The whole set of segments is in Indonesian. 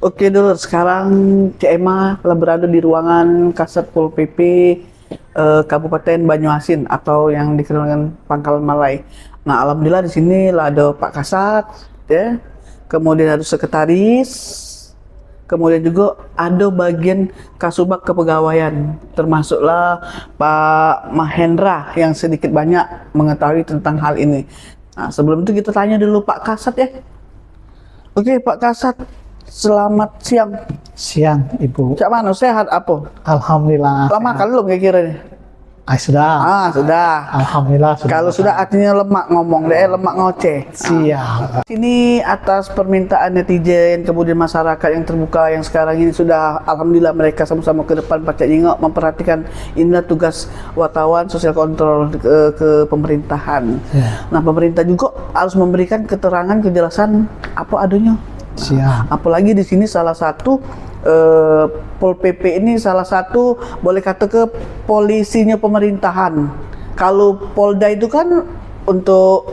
Oke dulu, sekarang CMA telah berada di ruangan Kasat Pol PP Kabupaten Banyuasin atau yang dikenal dengan Pangkalan Malai. Nah, alhamdulillah di sini lah ada Pak Kasat, ya. Kemudian ada sekretaris, kemudian juga ada bagian Kasubag Kepegawaian, termasuklah Pak Mahendra yang sedikit banyak mengetahui tentang hal ini. Nah, sebelum itu kita tanya dulu Pak Kasat ya. Oke, Pak Kasat, selamat siang. Siang, Ibu. Cak mana sehat apa? Alhamdulillah. Lama kan belum kira-kira nih? Sudah. Sudah. Alhamdulillah sudah. Kalau sudah artinya lemak ngomong deh, lemak ngoceh. Siap. Sini atas permintaan netizen, kemudian masyarakat yang terbuka yang sekarang ini sudah alhamdulillah mereka sama-sama ke depan Pak Nyingok memperhatikan inilah tugas wartawan sosial kontrol ke pemerintahan. Ya. Nah, pemerintah juga harus memberikan keterangan kejelasan apa adanya. Siap. Apalagi di sini salah satu Pol PP ini salah satu boleh kata ke polisinya pemerintahan. Kalau Polda itu kan untuk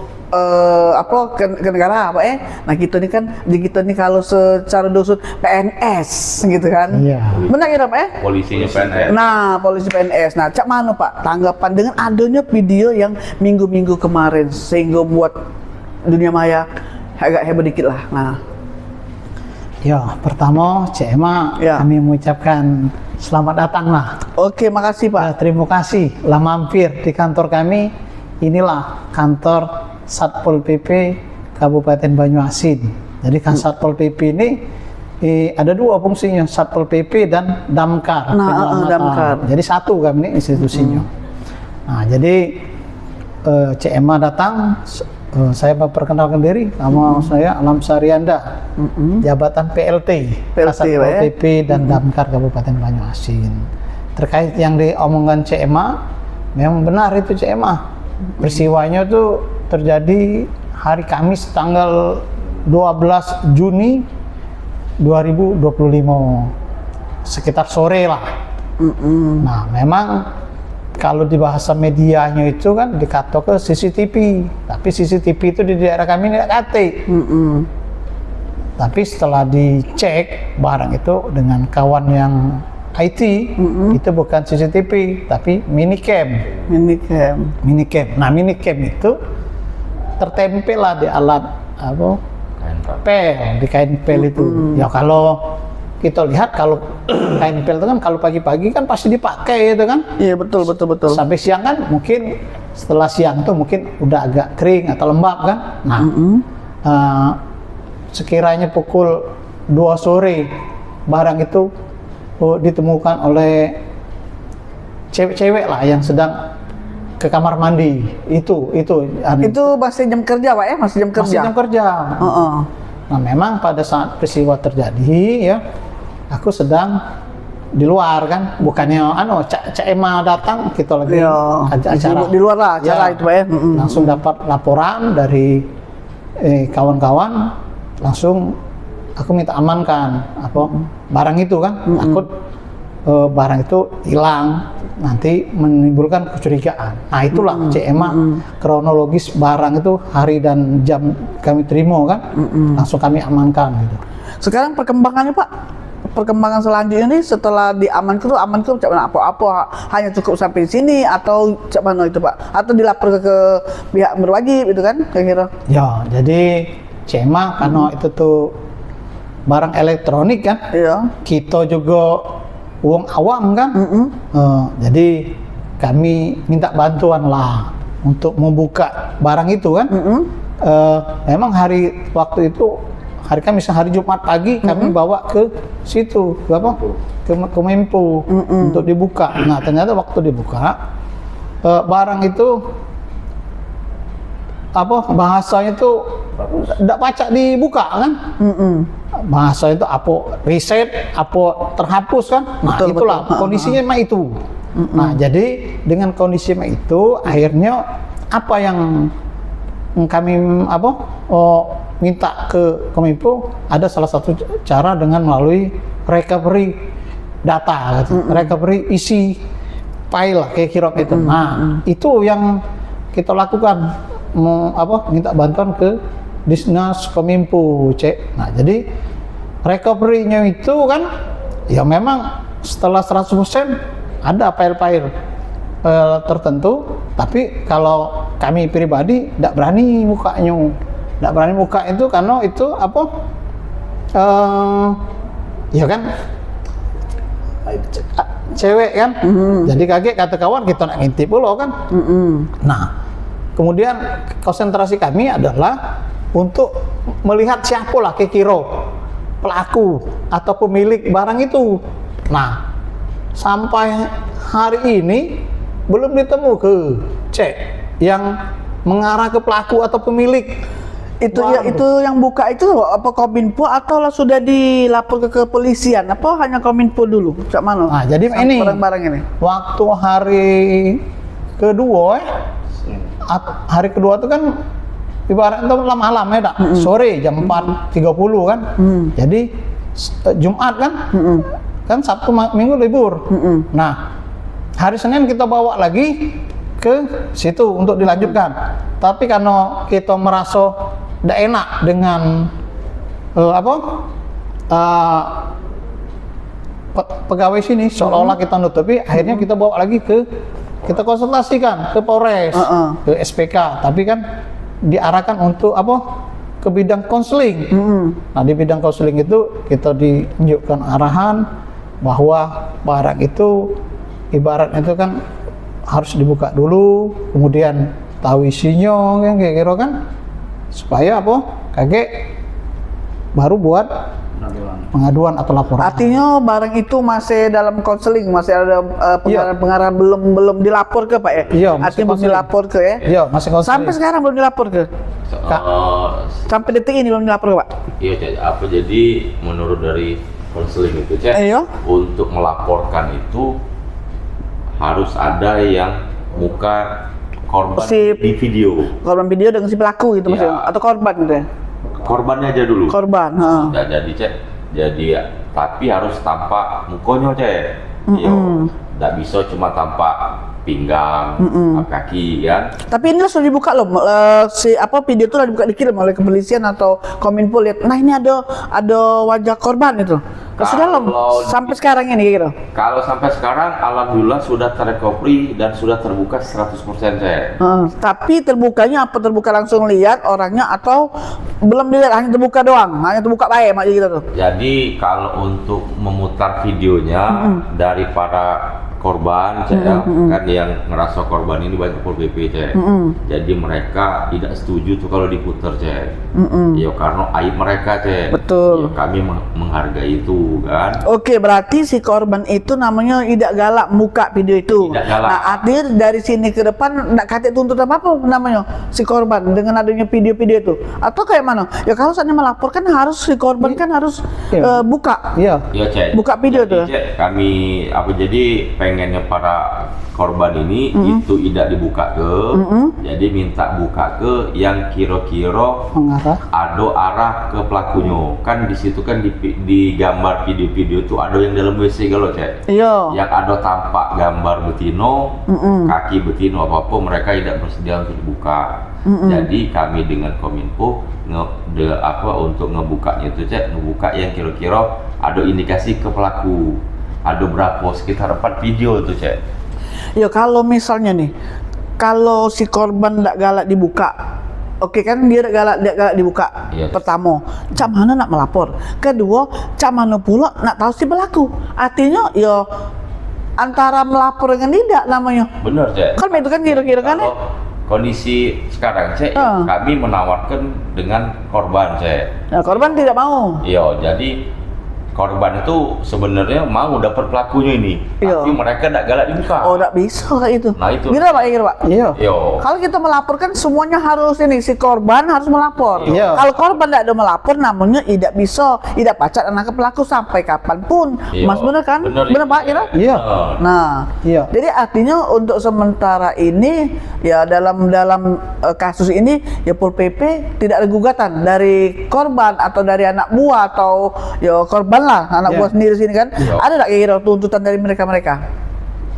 ke negara apa Nah kita ini kan di kita ini kalau secara dusun PNS gitu kan. Iya. Benar kira Pak Polisinya PNS. Nah, polisi PNS. Nah, cak mana Pak tanggapan dengan adanya video yang minggu-minggu kemarin sehingga buat dunia maya agak heboh dikit lah. Nah, Ya, pertama CMA Ya. kami mengucapkan selamat datang lah. oke, makasih Pak. Terima kasih lah mampir di kantor kami. Inilah kantor Satpol PP Kabupaten Banyuasin. Jadi kan Satpol PP ini ada dua fungsinya, Satpol PP dan Damkar. Nah, penyelamatan. Damkar. Jadi satu kami ini institusinya. Nah, jadi CMA datang. Saya memperkenalkan diri, nama saya Alam Sarianda, jabatan PLT, Kasat Pol ya? PP dan Damkar Kabupaten Banyuasin. Terkait yang diomongkan CMA, memang benar itu CMA. Peristiwanya itu terjadi hari Kamis tanggal 12 Juni 2025, sekitar sore lah. Nah, memang kalau di bahasa medianya itu kan dikata ke CCTV, tapi CCTV itu di daerah kami tidak kate. Tapi setelah dicek barang itu dengan kawan yang IT, itu bukan CCTV, tapi minicam. Minicam. Nah, minicam itu tertempel lah di alat apa? Pel, di kain pel itu. Ya kalau kita lihat kalau kain pel itu kan kalau pagi-pagi kan pasti dipakai itu kan. Iya, betul. Sampai siang kan mungkin setelah siang tuh mungkin udah agak kering atau lembab kan. Nah, sekiranya pukul 2 sore barang itu ditemukan oleh cewek-cewek lah yang sedang ke kamar mandi. Itu Masih jam kerja Pak ya? Masih jam kerja. masih jam kerja. Nah, memang pada saat peristiwa terjadi ya, aku sedang di luar kan, bukannya CMA datang kita lagi acara di luar lah acara itu Pak ya. Langsung dapat laporan dari kawan-kawan, langsung aku minta amankan barang itu kan, takut barang itu hilang nanti menimbulkan kecurigaan. Nah, itulah CMA kronologis barang itu hari dan jam kami terima kan, langsung kami amankan gitu. Sekarang perkembangannya Pak, perkembangan selanjutnya ini setelah diamankan cak mana apa hanya cukup sampai sini atau cak mana itu Pak, atau dilapor ke pihak berwajib itu kan kira-kira? Ya, jadi CMA karena itu tuh barang elektronik kan, kita juga uang awam kan, jadi kami minta bantuan lah untuk membuka barang itu kan. Memang waktu itu hari Kamis, hari Jumat pagi kami bawa ke situ, ke Kemenpo untuk dibuka. Nah, ternyata waktu dibuka barang itu bahasanya itu tidak pacak dibuka kan. Bahasa itu apa reset, apa terhapus kan. Nah, itulah kondisinya memang itu. Nah, jadi dengan kondisi memang itu akhirnya apa yang kami minta ke Kominfo, ada salah satu cara dengan melalui recovery data, recovery isi file kayak kira gitu. Nah, itu yang kita lakukan, minta bantuan ke Disnas Kominfo, Cek. Nah, jadi recovery-nya itu kan ya memang setelah 100% ada file-file tertentu, tapi kalau kami pribadi tidak berani mukanya, tidak berani muka itu karena itu apa? Ya kan cewek kan, jadi kaget kata kawan kita nak ngintip pula kan. Nah, kemudian konsentrasi kami adalah untuk melihat siapa lah kira pelaku atau pemilik barang itu. Nah, sampai hari ini belum ditemu ke cek yang mengarah ke pelaku atau pemilik. Itu ya, itu yang buka itu apa Kominfo atau sudah dilapor ke kepolisian? Apa hanya Kominfo dulu? Cak mana? Nah, jadi ini barang-barang ini. Waktu hari kedua, hari kedua itu kan ibarat itu malam ya, dak? Sore jam 4.30 kan. Jadi Jumat kan, kan Sabtu Minggu libur. Nah, hari Senin kita bawa lagi ke situ untuk dilanjutkan. Tapi karena kita merasa tidak enak dengan pegawai sini, seolah-olah kita nutupi, akhirnya kita bawa lagi kita konsultasikan ke Polres, ke SPK, tapi kan diarahkan untuk ke bidang konseling. Nah, di bidang konseling itu kita ditunjukkan arahan bahwa barang itu ibarat itu kan harus dibuka dulu, kemudian tahu isinya kan kayak gitu kan, supaya kakek baru buat pengaduan atau laporan. Artinya barang itu masih dalam konseling, masih ada pengarahan belum dilapor ke Pak ya? Iya, artinya belum dilapor ke ya? Iya, masih konseling. Sampai sekarang belum dilapor ke? Sampai detik ini belum dilapor ke Pak? Iya, jadi menurut dari konseling itu untuk melaporkan itu harus ada yang muka korban di video. Korban video dengan si pelaku gitu maksudnya? Atau korban gitu ya? Korbannya aja dulu. Korban. Nah, jadi tapi harus tampak mukonya nggak bisa cuma tampak pinggang, kaki kan. Tapi ini sudah dibuka loh, video itu sudah dibuka dikirim oleh kepolisian atau Kominfo, lihat. Nah, ini ada wajah korban itu. Sudah loh, sampai sekarang ini gitu. Kalau sampai sekarang alhamdulillah sudah terrecovery dan sudah terbuka 100% saya. Tapi terbukanya apa? Terbuka langsung lihat orangnya atau belum dilihat, hanya terbuka doang, hanya terbuka baik mak gitu tuh. Jadi kalau untuk memutar videonya dari para korban kan yang ngerasa korban ini banyak Pol PP jadi mereka tidak setuju tuh kalau diputar ya karena aib mereka betul ya, kami menghargai itu kan. Oke, berarti si korban itu namanya tidak galak muka video itu. Tidak galak. Nah, artinya dari sini ke depan tidak katik tuntut apa namanya si korban dengan adanya video-video itu, atau kayak mana ya? Kalau saya melaporkan harus si korban kan harus buka buka video tuh. Kami jadi pengennya para korban ini itu tidak dibuka jadi minta buka ke yang kira-kira ada arah ke pelakunya. Kan di situ kan di gambar video-video itu ada yang dalam WC kalau yang ada tampak gambar betino, kaki betino apa mereka tidak bersedia untuk dibuka. Jadi kami dengan Kominfo untuk ngebukanya itu ngebuka yang kira-kira ada indikasi ke pelaku. Ada berapa? Sekitar 4 video tuh ya. Kalau misalnya nih, kalau si korban tidak galak dibuka, oke kan dia tidak galak dibuka. Pertama, cak mana nak melapor. Kedua, cak mana pula nak tahu si pelaku. Artinya ya antara melapor dengan tidak namanya. Benar kan itu kan kira-kira kan kondisi sekarang kami menawarkan dengan korban nah, korban tidak mau. Iya, jadi korban itu sebenarnya mau dapat pelakunya ini, tapi mereka tidak galak dibuka. Oh, tidak bisa kayak itu. Nah itu. Gila Pak, Pak. Iya. Kalau kita melaporkan semuanya harus si korban harus melapor. Kalau korban tidak ada melapor, namanya tidak bisa, tidak pacat anak ke pelaku sampai kapanpun. Mas bener kan? Bener Pak, kira? Iya. Nah, jadi artinya untuk sementara ini ya dalam kasus ini ya Pol PP tidak ada gugatan dari korban atau dari anak buah atau ya korban anak buah sendiri sini kan. Ada nggak kira tuntutan dari mereka?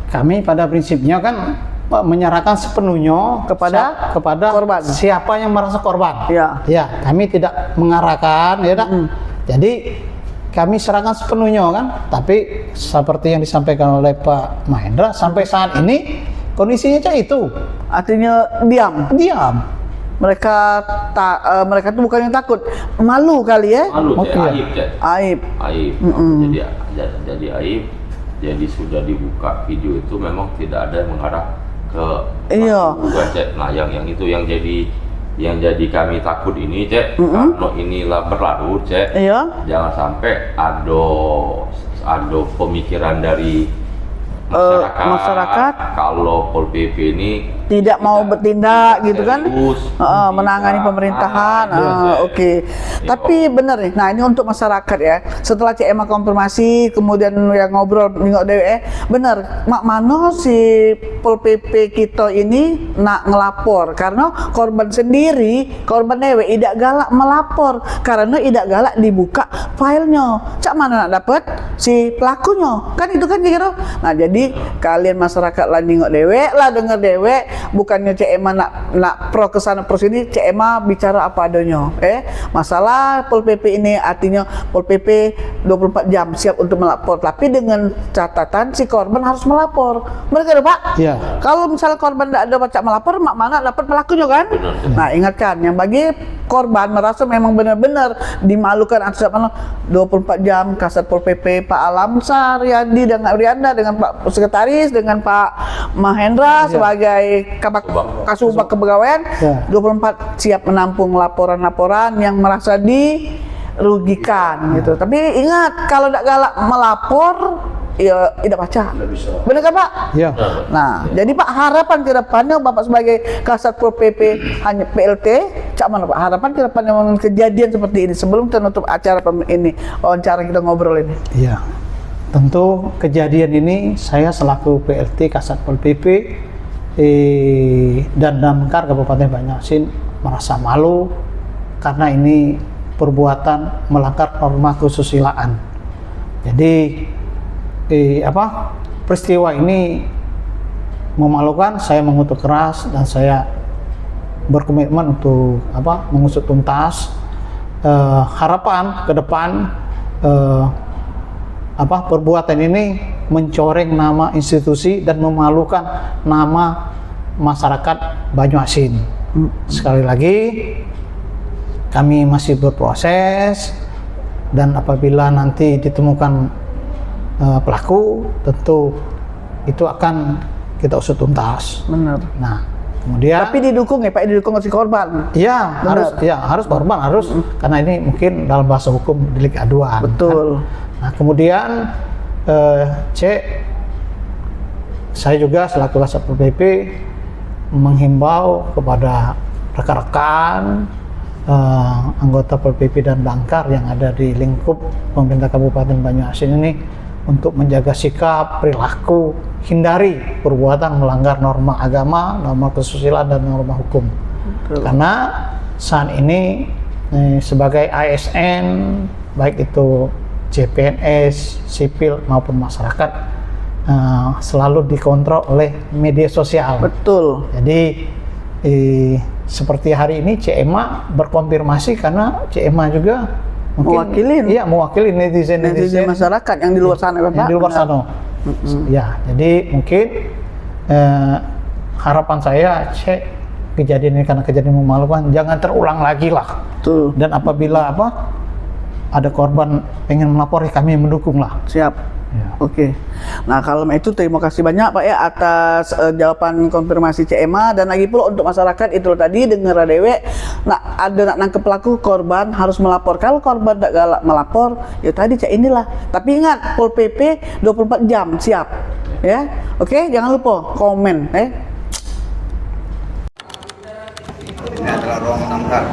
Kami pada prinsipnya kan menyerahkan sepenuhnya kepada korban. Siapa yang merasa korban. Ya, kami tidak mengarahkan Jadi kami serahkan sepenuhnya kan. Tapi seperti yang disampaikan oleh Pak Mahendra, sampai saat ini kondisinya cak itu. Artinya diam. Mereka mereka tuh bukannya takut, malu kali ya. Malu, Oke. aib. Jadi aib. Jadi sudah dibuka video itu memang tidak ada yang mengarah ke juga, Cek. Nah, yang itu yang jadi kami takut ini, Cek. Karena inilah berlarut, Cek. Jangan sampai ada pemikiran dari masyarakat kalau Pol PP ini tidak mau bertindak gitu kan, menangani pemerintahan. Oke. Tapi benar nih. Nah, ini untuk masyarakat ya. Setelah CMA konfirmasi, kemudian yang ngobrol nengok dewe, benar. Mak mano si Pol PP kita ini nak ngelapor karena korban sendiri, korban dewe tidak galak melapor karena tidak galak dibuka filenya. Cak mana nak dapat si pelakunya? Kan itu kan kira. Nah, jadi kalian masyarakat lah nengok dewe lah, dengar dewe. Bukannya CMA nak pro kesana pro sini, CMA bicara apa adanya. Masalah Pol PP ini artinya Pol PP 24 jam siap untuk melapor, tapi dengan catatan si korban harus melapor. Benar Pak? Iya. Kalau misalnya korban tidak ada baca melapor, mak mana dapat pelakunya kan? Nah, ingatkan yang bagi korban merasa memang benar-benar dimalukan atas 24 jam Kasat Pol PP Pak Alamsar Yandi dan Rianda dengan Pak Sekretaris dengan Pak Mahendra sebagai Kasubag Kepegawaian 24 siap menampung laporan-laporan yang merasa dirugikan gitu. Tapi ingat kalau tidak galak melapor ya tidak baca. Benar kan Pak? Iya. Nah, jadi Pak harapan ke depannya Bapak sebagai Kasat Pol PP hanya PLT, cak mana Pak harapan ke depannya dengan kejadian seperti ini sebelum kita nutup acara ini wawancara kita ngobrol ini. Iya. Tentu kejadian ini saya selaku PLT Kasat Pol PP dan Damkar Kabupaten Banyuasin merasa malu karena ini perbuatan melanggar norma kesusilaan. Jadi peristiwa ini memalukan. Saya mengutuk keras dan saya berkomitmen untuk mengusut tuntas. Harapan ke depan perbuatan ini mencoreng nama institusi dan memalukan nama masyarakat Banyuasin. Sekali lagi kami masih berproses dan apabila nanti ditemukan pelaku tentu itu akan kita usut tuntas. Benar. Nah, kemudian tapi didukung ya Pak, didukung oleh si korban. Iya, harus korban harus karena ini mungkin dalam bahasa hukum delik aduan. Betul. Kan? Nah, kemudian saya juga selaku Kasat Pol PP menghimbau kepada rekan-rekan anggota Pol PP dan Damkar yang ada di lingkup pemerintah Kabupaten Banyuasin ini untuk menjaga sikap, perilaku, hindari perbuatan melanggar norma agama, norma kesusilaan dan norma hukum. Betul. Karena saat ini sebagai ASN baik itu CPNS, sipil maupun masyarakat selalu dikontrol oleh media sosial. Betul. Jadi seperti hari ini CMA berkonfirmasi karena CMA juga mungkin mewakili netizen masyarakat yang di luar sana kan Pak? Yang di luar sana. Ya, jadi mungkin harapan saya kejadian ini karena kejadian memalukan jangan terulang lagi lah. Betul. Dan apabila ada korban pengen melapor, kami mendukung lah. Siap. Ya. Oke. Nah, kalau itu terima kasih banyak Pak ya atas jawaban konfirmasi CMA dan lagi pula untuk masyarakat itu tadi dengar dewe. Nah, ada nak nangkep pelaku korban harus melapor. Kalau korban tak galak melapor, ya tadi inilah. Tapi ingat Pol PP 24 jam siap. Ya. Oke, jangan lupa komen Ini adalah ruang Damkar.